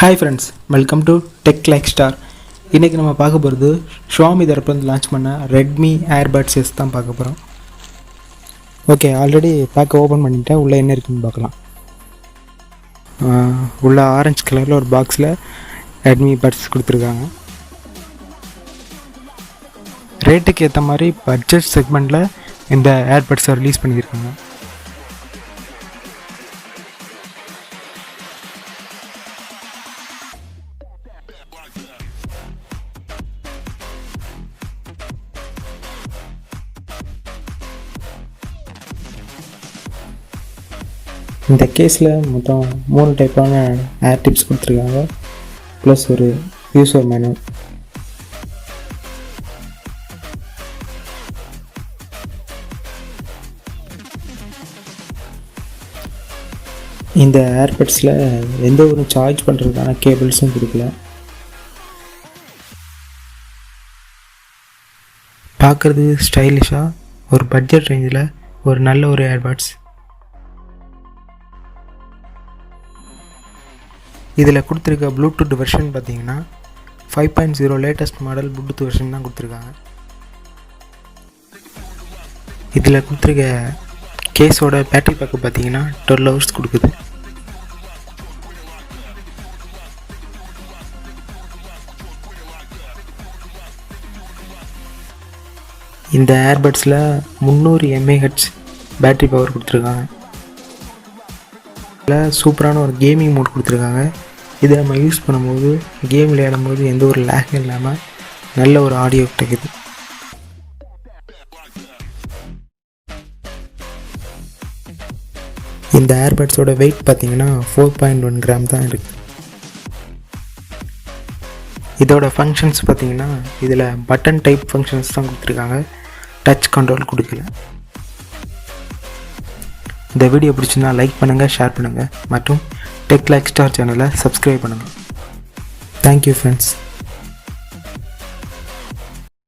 Hi friends, welcome to tech like star. இன்றைக்கி நம்ம பார்க்க போகிறது ஷாமி தரப்புலேருந்து லான்ச் பண்ண ரெட்மி ஏர்பட்ஸ் எஸ் தான் பார்க்க போகிறோம். ஓகே, ஆல்ரெடி பேக்கை ஓப்பன் பண்ணிவிட்டேன். உள்ளே என்ன இருக்குதுன்னு பார்க்கலாம். உள்ள ஆரஞ்சு கலரில் ஒரு பாக்ஸில் ரெட்மி பட்ஸ் கொடுத்துருக்காங்க. ரேட்டுக்கு ஏற்ற மாதிரி பட்ஜெட் செக்மெண்ட்டில் இந்த ஏர்பட்ஸை ரிலீஸ் பண்ணியிருக்காங்க. இந்த கேஸில் மொத்தம் 3 டைப்பான ஏர் டிப்ஸ் கொடுத்துருக்காங்க, ப்ளஸ் ஒரு யூசர் மேனுவல். இந்த ஏர்பட்ஸில் எந்த ஒரு சார்ஜ் பண்ணுறதுக்கான கேபிள்ஸும் கொடுக்கல. பார்க்குறது ஸ்டைலிஷாக ஒரு பட்ஜெட் ரேஞ்சில் ஒரு நல்ல ஒரு ஏர்பட்ஸ். இதில் கொடுத்துருக்க ப்ளூடூத் வெர்ஷன் பார்த்தீங்கன்னா 5.0 லேட்டஸ்ட் மாடல் ப்ளூடூத் வெர்ஷன் தான் கொடுத்துருக்காங்க. இதில் கொடுத்துருக்க கேஸோட பேட்டரி பேக்கு பார்த்தீங்கன்னா 12 hours கொடுக்குது. இந்த ஏர்பட்ஸில் 300 mAh பேட்டரி பவர் கொடுத்துருக்காங்க. இதில் சூப்பரான ஒரு கேமிங் மோட் கொடுத்துருக்காங்க. இதை நம்ம யூஸ் பண்ணும்போது கேம் விளையாடும் போது எந்த ஒரு லேக்கும் இல்லாமல் நல்ல ஒரு ஆடியோ கிடைக்குது. இந்த ஏர்பட்ஸோட வெயிட் பார்த்திங்கன்னா 4.1 கிராம் தான் இருக்குது. இதோட ஃபங்க்ஷன்ஸ் பார்த்திங்கன்னா இதில் பட்டன் டைப் ஃபங்க்ஷன்ஸ் தான் கொடுத்துருக்காங்க, டச் கண்ட்ரோல் கொடுக்கல. இந்த வீடியோ பிடிச்சிருந்தா லைக் பண்ணுங்கள், ஷேர் பண்ணுங்கள் மற்றும் டெக் லைக் ஸ்டார் சேனலை சப்ஸ்கிரைப் பண்ணுங்கள். Thank you friends.